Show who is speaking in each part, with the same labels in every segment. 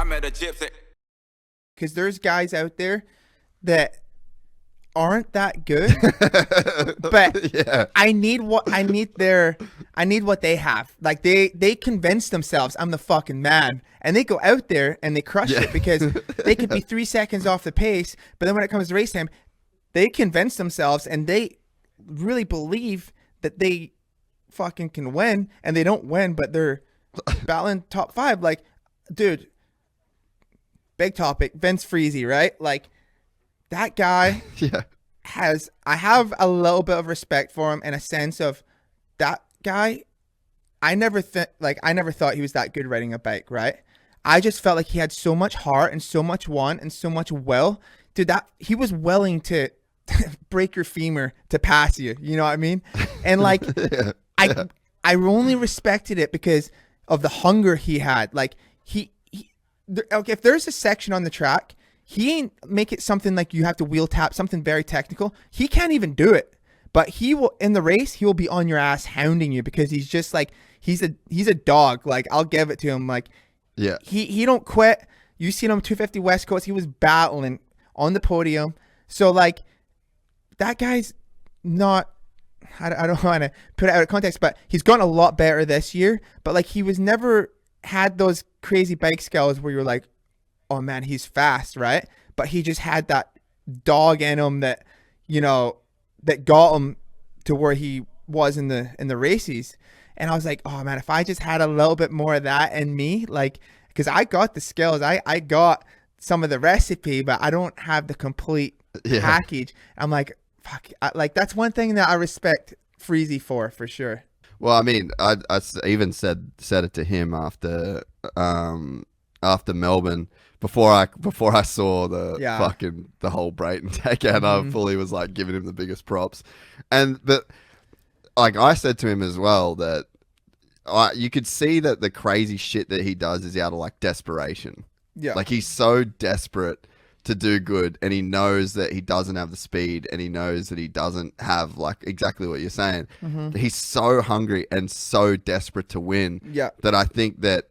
Speaker 1: I met a gypsy.
Speaker 2: Because there's guys out there that aren't that good, but
Speaker 3: Yeah.
Speaker 2: I need what they have. Like they convince themselves I'm the fucking man, and they go out there and they crush
Speaker 3: Yeah.
Speaker 2: it because they could be 3 seconds off the pace, but then when it comes to race time, they convince themselves and they really believe that they fucking can win, and they don't win, but they're battling top 5. Like, dude, big topic, Vince Freezy, right? Like, that guy
Speaker 3: Yeah.
Speaker 2: I have a little bit of respect for him in a sense of that guy. I never thought he was that good riding a bike, right? I just felt like he had so much heart and so much want and so much will. Dude, that he was willing to break your femur to pass you. You know what I mean? And like,
Speaker 3: Yeah.
Speaker 2: I only respected it because of the hunger he had. Like okay, if there's a section on the track, he ain't make it something like you have to wheel tap, something very technical. He can't even do it. But he will, in the race, he will be on your ass hounding you because he's just like, he's a dog. Like, I'll give it to him. Like,
Speaker 3: Yeah.
Speaker 2: he don't quit. You seen him 250 West Coast, he was battling on the podium. So like, that guy's not, I don't want to put it out of context, but he's gotten a lot better this year. But like, he was never had those crazy bike skills where you're like, oh man, he's fast, right? But he just had that dog in him that, you know, that got him to where he was in the races. And I was like, oh man, if I just had a little bit more of that in me, like, because I got the skills, I got some of the recipe, but I don't have the complete package. I'm like, fuck, like that's one thing that I respect Freezy for sure.
Speaker 3: Well, I mean, I even said it to him after Melbourne before I saw the whole Brayton takeout. I fully was like giving him the biggest props, but like I said to him as well that you could see that the crazy shit that he does is out of like desperation.
Speaker 2: Yeah,
Speaker 3: like he's so desperate to do good, and he knows that he doesn't have the speed, and he knows that he doesn't have like exactly what you're saying. He's so hungry and so desperate to win that I think that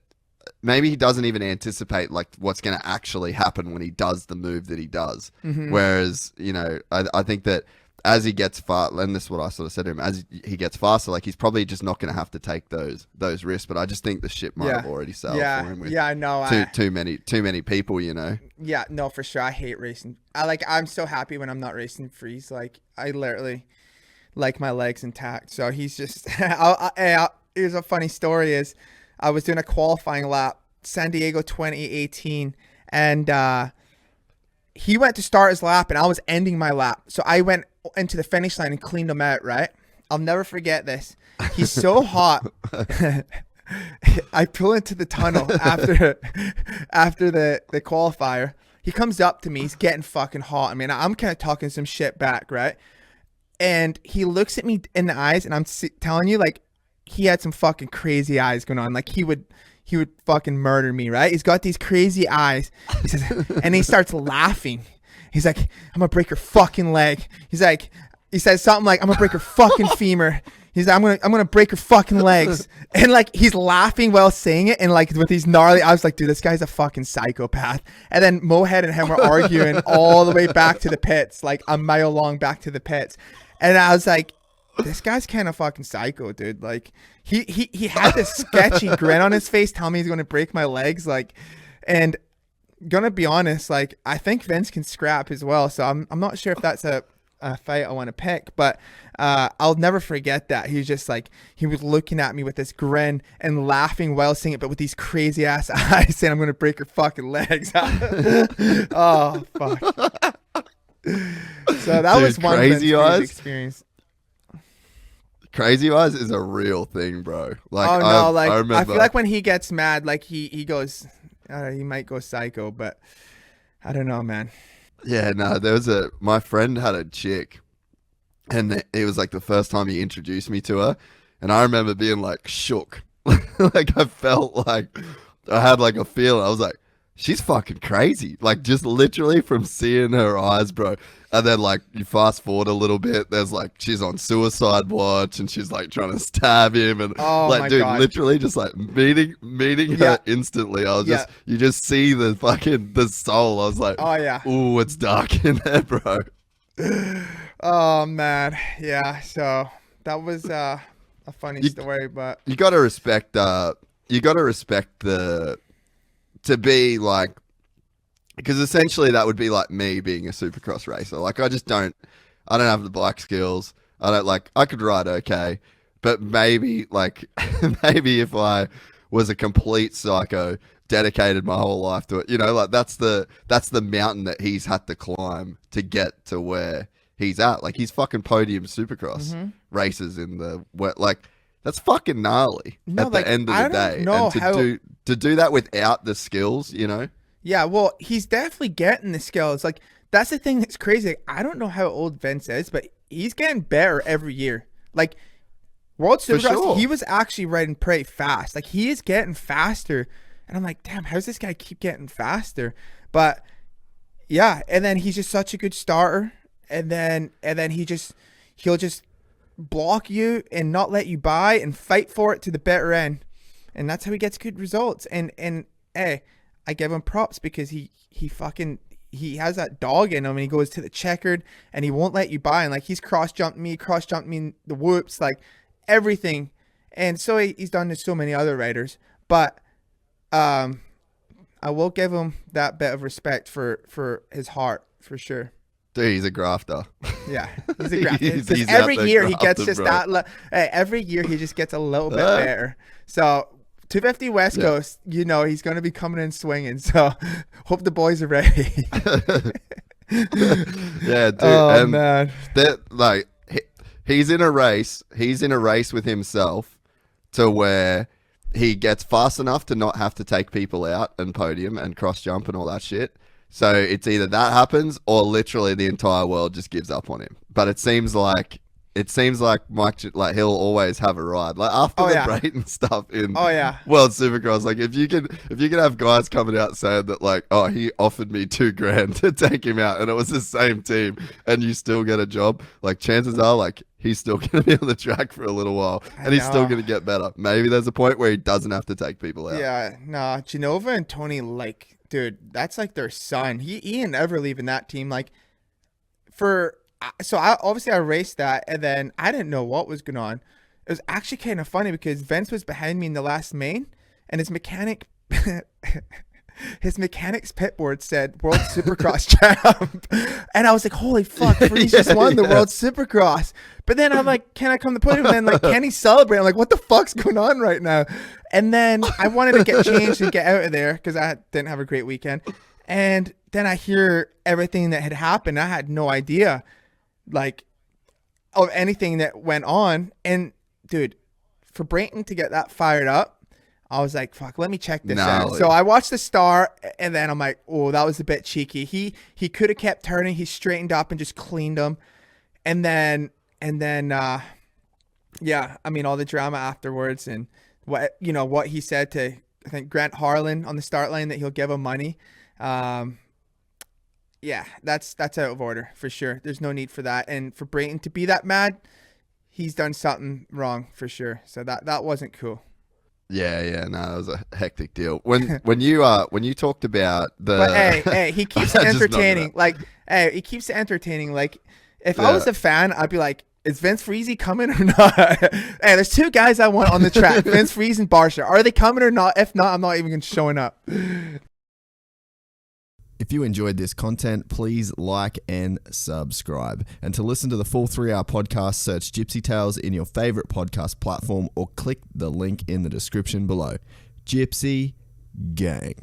Speaker 3: maybe he doesn't even anticipate like what's going to actually happen when he does the move that he does. Whereas, you know, I think that as he gets far, and this is what I sort of said to him, as he gets faster, like he's probably just not going to have to take those risks. But I just think the ship might have already sailed for him with
Speaker 2: I know.
Speaker 3: too many people, you know.
Speaker 2: Yeah, no, for sure. I hate racing. I'm so happy when I'm not racing Freeze. Like, I literally like my legs intact. So he's just, here's a funny story is I was doing a qualifying lap, San Diego 2018, and he went to start his lap and I was ending my lap. So I went into the finish line and cleaned him out, right? I'll never forget this. He's so hot. I pull into the tunnel after the qualifier. He comes up to me. He's getting fucking hot. I mean, I'm kind of talking some shit back, right? And he looks at me in the eyes, and I'm telling you, like, he had some fucking crazy eyes going on. Like, he would fucking murder me, right? He's got these crazy eyes. He says, and he starts laughing. He's like, I'm gonna break your fucking leg. He's like, he says something like, I'm gonna break your fucking femur. He's like, I'm gonna break your fucking legs. And like, he's laughing while saying it, and like with these gnarly, I was like, dude, this guy's a fucking psychopath. And then Mohead and him were arguing all the way back to the pits, like a mile long back to the pits. And I was like, this guy's kind of fucking psycho, dude. Like he had this sketchy grin on his face telling me he's going to break my legs. Like, and gonna be honest, like I think Vince can scrap as well. So I'm not sure if that's a fight I want to pick, but I'll never forget that. He was just like, he was looking at me with this grin and laughing while saying it, but with these crazy ass eyes saying, I'm going to break your fucking legs. Oh, fuck. So that was one
Speaker 3: crazy eyes
Speaker 2: experience.
Speaker 3: Crazy eyes is a real thing, bro. Like,
Speaker 2: oh no, like
Speaker 3: I
Speaker 2: I feel like when he gets mad, like he goes, he might go psycho, but I don't know, man.
Speaker 3: Yeah, no, my friend had a chick, and it was like the first time he introduced me to her, and I remember being like shook. Like I felt like I had like a feeling. I was like, she's fucking crazy. Like, just literally from seeing her eyes, bro. And then, like, you fast forward a little bit, there's like, she's on suicide watch and she's like trying to stab him. And
Speaker 2: Oh
Speaker 3: like,
Speaker 2: my
Speaker 3: dude,
Speaker 2: God.
Speaker 3: literally just like meeting
Speaker 2: Yeah.
Speaker 3: her instantly. I was just, you just see the fucking, the soul. I was like,
Speaker 2: Oh yeah.
Speaker 3: ooh, it's dark in there, bro.
Speaker 2: Oh man. Yeah. So that was a funny story, but
Speaker 3: You gotta respect, to be like, because essentially that would be like me being a supercross racer. Like, I don't have the bike skills. I could ride okay, but maybe like, maybe if I was a complete psycho, dedicated my whole life to it, like that's the mountain that he's had to climb to get to where he's at. Like, he's fucking podium supercross races in the wet. Like, that's fucking gnarly
Speaker 2: No,
Speaker 3: at
Speaker 2: like,
Speaker 3: the end of
Speaker 2: I
Speaker 3: the
Speaker 2: don't
Speaker 3: day.
Speaker 2: know
Speaker 3: And
Speaker 2: how-
Speaker 3: to do that without the skills,
Speaker 2: yeah, well, he's definitely getting the skills. Like, that's the thing that's crazy. Like, I don't know how old Vince is, but he's getting better every year. Like, World
Speaker 3: For
Speaker 2: Supercross,
Speaker 3: sure.
Speaker 2: he was actually riding pretty fast. Like, he is getting faster. And I'm like, damn, how's this guy keep getting faster? But yeah, and then he's just such a good starter. And then he'll just block you and not let you by and fight for it to the better end. And that's how he gets good results. And hey, I give him props because he has that dog in him, and he goes to the checkered and he won't let you by. And like, he's cross jumped me in the whoops, like everything. And so he's done to so many other riders. But I will give him that bit of respect for his heart, for sure.
Speaker 3: dude, he's a grafter.
Speaker 2: Yeah, he's a grafter.
Speaker 3: He's
Speaker 2: 'Cause
Speaker 3: out
Speaker 2: every
Speaker 3: there
Speaker 2: year he gets
Speaker 3: grafting,
Speaker 2: just
Speaker 3: bro.
Speaker 2: every year he just gets a little bit better. So 250 West
Speaker 3: Yeah.
Speaker 2: Coast, he's going to be coming in swinging. So hope the boys are ready.
Speaker 3: Yeah, dude.
Speaker 2: Oh
Speaker 3: and
Speaker 2: man.
Speaker 3: that, like, he's in a race. He's in a race with himself to where he gets fast enough to not have to take people out and podium and cross jump and all that shit. So it's either that happens or literally the entire world just gives up on him. But it seems like Mike, like, he'll always have a ride. Like, after the Brayton stuff in World Supercross, like, if you can have guys coming out saying that, like, oh, he offered me $2,000 to take him out, and it was the same team, and you still get a job, like, chances are, like, he's still going to be on the track for a little while, and he's still going to get better. Maybe there's a point where he doesn't have to take people out.
Speaker 2: Yeah, nah, Genova and Tony, like, dude, that's like their son. He ain't ever leaving that team. Like, I raced that, and then I didn't know what was going on. It was actually kind of funny because Vince was behind me in the last main, and his mechanic's pit board said World Supercross champ, and I was like, holy fuck, Freeze just won the World Supercross. But then I'm like, can I come to the podium? And then, like, can he celebrate? I'm like, what the fuck's going on right now? And then I wanted to get changed and get out of there because I didn't have a great weekend. And then I hear everything that had happened. I had no idea, like, of anything that went on. And dude, for Brayton to get that fired up, I was like, fuck, let me check this out. So I watched the start, and then I'm like, oh, that was a bit cheeky. He could have kept turning. He straightened up and just cleaned them. And then yeah, I mean, all the drama afterwards and what he said to, I think, Grant Harlan on the start line, that he'll give him money. Yeah, that's out of order for sure. There's no need for that. And for Brayton to be that mad, he's done something wrong for sure. So that wasn't cool.
Speaker 3: Yeah, no, that was a hectic deal. When you talked about the,
Speaker 2: But hey, he keeps it entertaining. Like, hey, he keeps it entertaining. Like, if I was a fan, I'd be like, is Vince Freezy coming or not? Hey, there's two guys I want on the track, Vince Freeze and Barsha. Are they coming or not? If not, I'm not even showing up.
Speaker 1: If you enjoyed this content, please like and subscribe. And to listen to the full 3-hour podcast, search Gypsy Tales in your favorite podcast platform or click the link in the description below. Gypsy Gang.